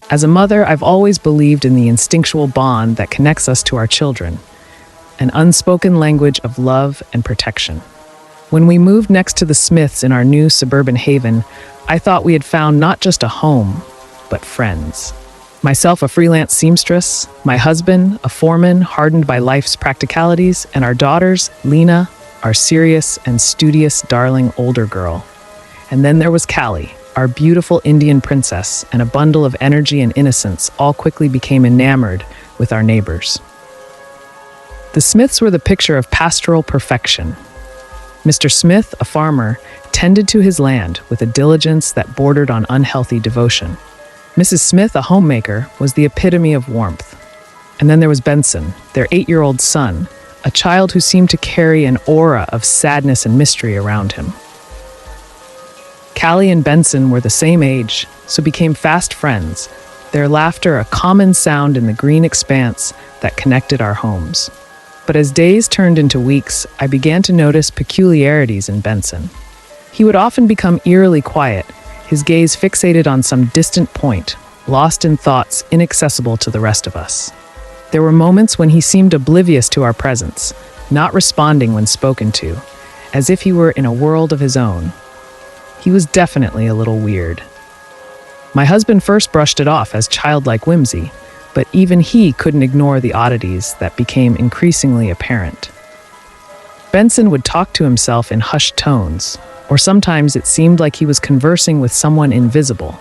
As a mother, I've always believed in the instinctual bond that connects us to our children, an unspoken language of love and protection. When we moved next to the Smiths in our new suburban haven, I thought we had found not just a home, but friends. Myself, a freelance seamstress, my husband, a foreman hardened by life's practicalities, and our daughters, Lena, our serious and studious darling older girl. And then there was Callie, our beautiful Indian princess, and a bundle of energy and innocence all quickly became enamored with our neighbors. The Smiths were the picture of pastoral perfection. Mr. Smith, a farmer, tended to his land with a diligence that bordered on unhealthy devotion. Mrs. Smith, a homemaker, was the epitome of warmth. And then there was Benson, their 8-year-old son, a child who seemed to carry an aura of sadness and mystery around him. Callie and Benson were the same age, so became fast friends, their laughter a common sound in the green expanse that connected our homes. But as days turned into weeks, I began to notice peculiarities in Benson. He would often become eerily quiet, his gaze fixated on some distant point, lost in thoughts inaccessible to the rest of us. There were moments when he seemed oblivious to our presence, not responding when spoken to, as if he were in a world of his own. He was definitely a little weird. My husband first brushed it off as childlike whimsy, but even he couldn't ignore the oddities that became increasingly apparent. Benson would talk to himself in hushed tones, or sometimes it seemed like he was conversing with someone invisible.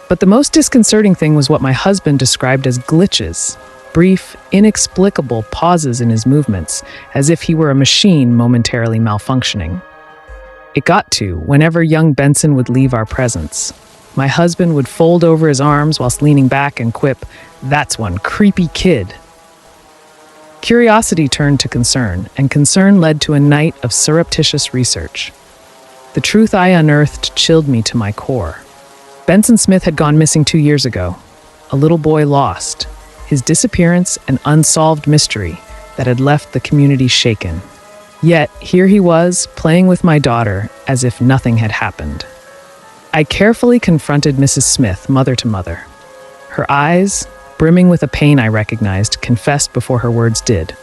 But the most disconcerting thing was what my husband described as glitches, brief, inexplicable pauses in his movements, as if he were a machine momentarily malfunctioning. It got to whenever young Benson would leave our presence. My husband would fold over his arms whilst leaning back and quip, "That's one creepy kid." Curiosity turned to concern, and concern led to a night of surreptitious research. The truth I unearthed chilled me to my core. Benson Smith had gone missing 2 years ago. A little boy lost. His disappearance an unsolved mystery that had left the community shaken. Yet, here he was, playing with my daughter, as if nothing had happened. I carefully confronted Mrs. Smith, mother to mother. Her eyes, brimming with a pain I recognized, confessed before her words did.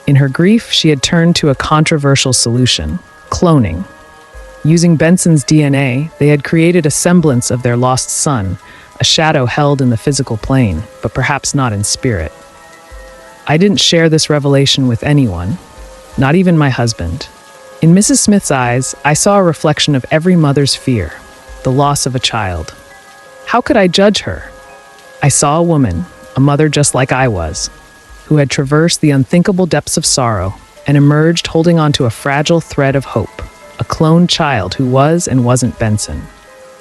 In her grief, she had turned to a controversial solution: cloning. Using Benson's DNA, they had created a semblance of their lost son, a shadow held in the physical plane, but perhaps not in spirit. I didn't share this revelation with anyone, not even my husband. In Mrs. Smith's eyes, I saw a reflection of every mother's fear, the loss of a child. How could I judge her? I saw a woman, a mother just like I was, who had traversed the unthinkable depths of sorrow and emerged holding onto a fragile thread of hope, a cloned child who was and wasn't Benson.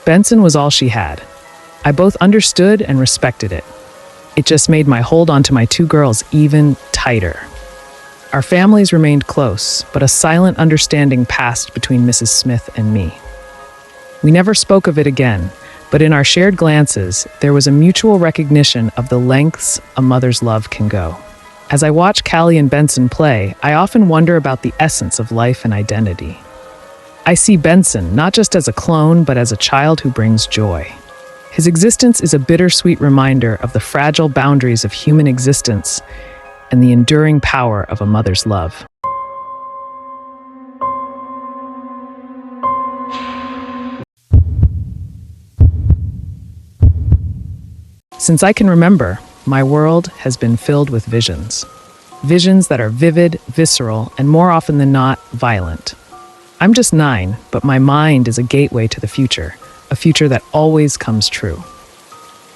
Benson was all she had. I both understood and respected it. It just made my hold onto my 2 girls even tighter. Our families remained close, but a silent understanding passed between Mrs. Smith and me. We never spoke of it again, but in our shared glances, there was a mutual recognition of the lengths a mother's love can go. As I watch Callie and Benson play, I often wonder about the essence of life and identity. I see Benson not just as a clone, but as a child who brings joy. His existence is a bittersweet reminder of the fragile boundaries of human existence and the enduring power of a mother's love. Since I can remember, my world has been filled with visions. Visions that are vivid, visceral, and more often than not, violent. I'm just 9, but my mind is a gateway to the future, a future that always comes true.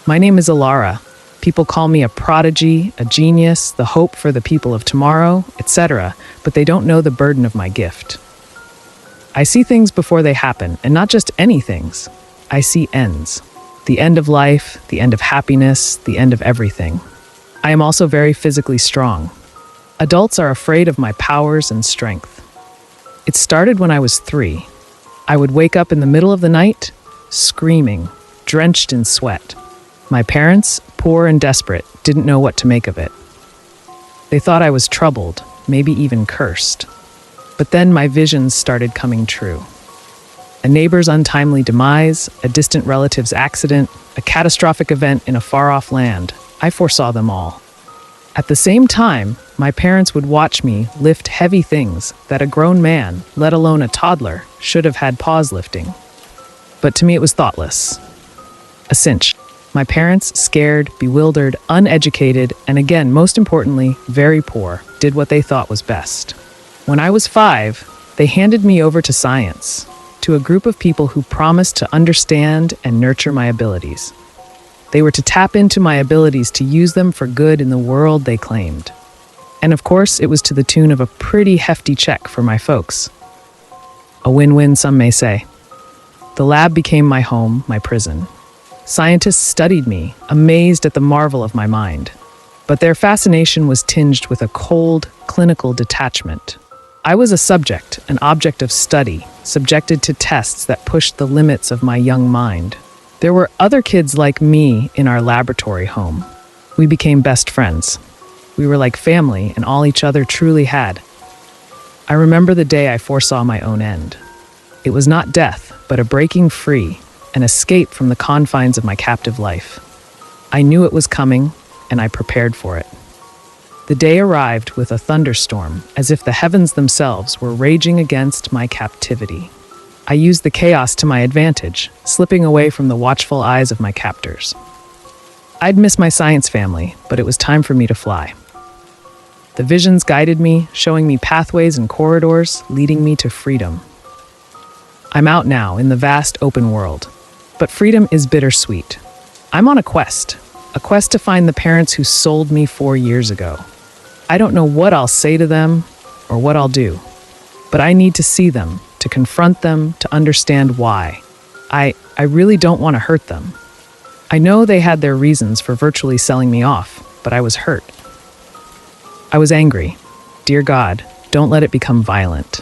My name is Alara. People call me a prodigy, a genius, the hope for the people of tomorrow, etc., but they don't know the burden of my gift. I see things before they happen, and not just any things. I see ends. The end of life, the end of happiness, the end of everything. I am also very physically strong. Adults are afraid of my powers and strength. It started when I was 3. I would wake up in the middle of the night, screaming, drenched in sweat. My parents, poor and desperate, didn't know what to make of it. They thought I was troubled, maybe even cursed. But then my visions started coming true. A neighbor's untimely demise, a distant relative's accident, a catastrophic event in a far-off land. I foresaw them all. At the same time, my parents would watch me lift heavy things that a grown man, let alone a toddler, should have had pause lifting. But to me it was thoughtless. A cinch. My parents, scared, bewildered, uneducated, and again, most importantly, very poor, did what they thought was best. When I was 5, they handed me over to science, to a group of people who promised to understand and nurture my abilities. They were to tap into my abilities to use them for good in the world they claimed. And of course, it was to the tune of a pretty hefty check for my folks. A win-win, some may say. The lab became my home, my prison. Scientists studied me, amazed at the marvel of my mind. But their fascination was tinged with a cold, clinical detachment. I was a subject, an object of study, subjected to tests that pushed the limits of my young mind. There were other kids like me in our laboratory home. We became best friends. We were like family, and all each other truly had. I remember the day I foresaw my own end. It was not death, but a breaking free, an escape from the confines of my captive life. I knew it was coming, and I prepared for it. The day arrived with a thunderstorm, as if the heavens themselves were raging against my captivity. I used the chaos to my advantage, slipping away from the watchful eyes of my captors. I'd miss my science family, but it was time for me to fly. The visions guided me, showing me pathways and corridors, leading me to freedom. I'm out now in the vast open world, but freedom is bittersweet. I'm on a quest to find the parents who sold me 4 years ago. I don't know what I'll say to them or what I'll do, but I need to see them, to confront them, to understand why. I really don't want to hurt them. I know they had their reasons for virtually selling me off, but I was hurt. I was angry. Dear God, don't let it become violent.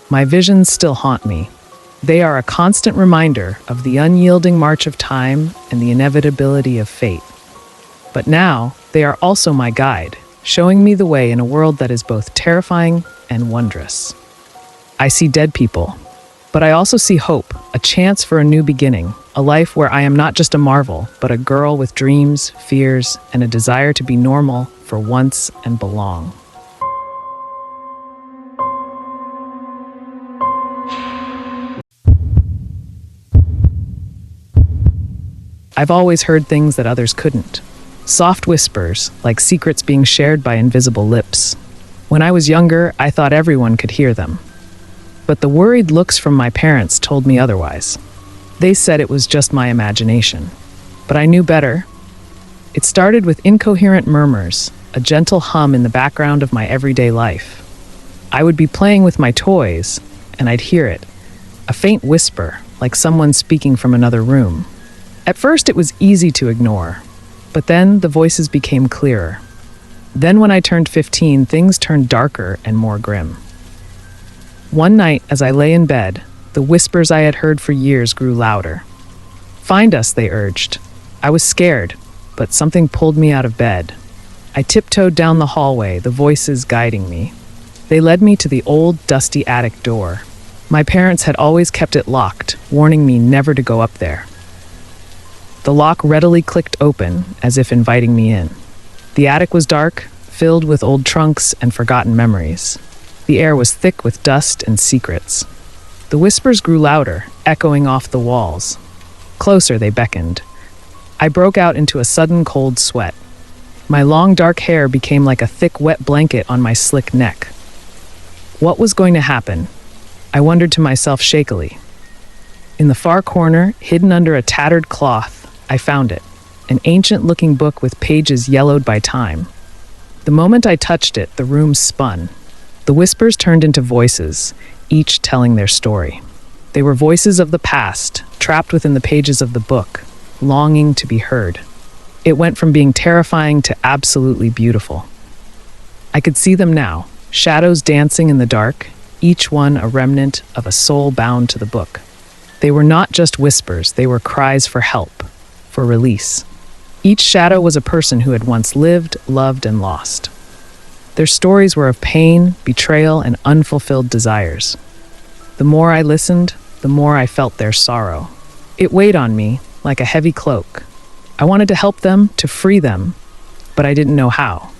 My visions still haunt me. They are a constant reminder of the unyielding march of time and the inevitability of fate. But now, they are also my guide, showing me the way in a world that is both terrifying and wondrous. I see dead people, but I also see hope, a chance for a new beginning, a life where I am not just a marvel, but a girl with dreams, fears, and a desire to be normal for once and belong. I've always heard things that others couldn't. Soft whispers, like secrets being shared by invisible lips. When I was younger, I thought everyone could hear them. But the worried looks from my parents told me otherwise. They said it was just my imagination. But I knew better. It started with incoherent murmurs, a gentle hum in the background of my everyday life. I would be playing with my toys, and I'd hear it. A faint whisper, like someone speaking from another room. At first, it was easy to ignore, but then the voices became clearer. Then when I turned 15, things turned darker and more grim. One night, as I lay in bed, the whispers I had heard for years grew louder. "Find us," they urged. I was scared, but something pulled me out of bed. I tiptoed down the hallway, the voices guiding me. They led me to the old, dusty attic door. My parents had always kept it locked, warning me never to go up there. The lock readily clicked open, as if inviting me in. The attic was dark, filled with old trunks and forgotten memories. The air was thick with dust and secrets. The whispers grew louder, echoing off the walls. Closer they beckoned. I broke out into a sudden cold sweat. My long dark hair became like a thick wet blanket on my slick neck. What was going to happen? I wondered to myself shakily. In the far corner, hidden under a tattered cloth, I found it, an ancient-looking book with pages yellowed by time. The moment I touched it, the room spun. The whispers turned into voices, each telling their story. They were voices of the past, trapped within the pages of the book, longing to be heard. It went from being terrifying to absolutely beautiful. I could see them now, shadows dancing in the dark, each one a remnant of a soul bound to the book. They were not just whispers, they were cries for help, for release. Each shadow was a person who had once lived, loved, and lost. Their stories were of pain, betrayal, and unfulfilled desires. The more I listened, the more I felt their sorrow. It weighed on me like a heavy cloak. I wanted to help them, to free them, but I didn't know how.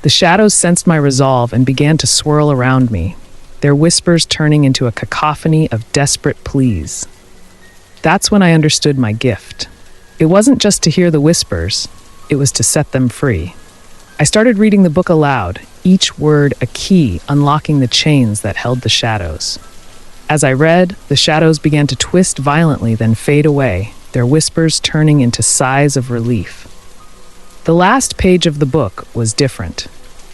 The shadows sensed my resolve and began to swirl around me, their whispers turning into a cacophony of desperate pleas. That's when I understood my gift. It wasn't just to hear the whispers, it was to set them free. I started reading the book aloud, each word a key unlocking the chains that held the shadows. As I read, the shadows began to twist violently, then fade away, their whispers turning into sighs of relief. The last page of the book was different.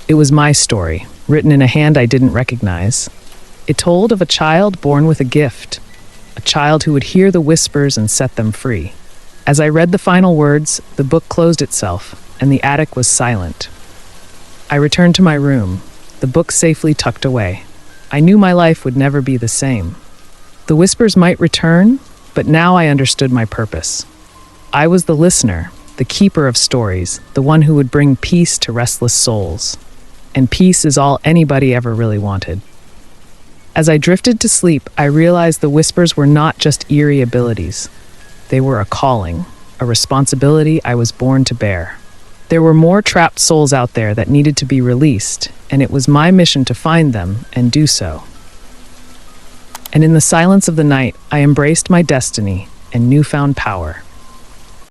It was my story, written in a hand I didn't recognize. It told of a child born with a gift, a child who would hear the whispers and set them free. As I read the final words, the book closed itself, and the attic was silent. I returned to my room, the book safely tucked away. I knew my life would never be the same. The whispers might return, but now I understood my purpose. I was the listener, the keeper of stories, the one who would bring peace to restless souls. And peace is all anybody ever really wanted. As I drifted to sleep, I realized the whispers were not just eerie abilities. They were a calling, a responsibility I was born to bear. There were more trapped souls out there that needed to be released, and it was my mission to find them and do so. And in the silence of the night, I embraced my destiny and newfound power.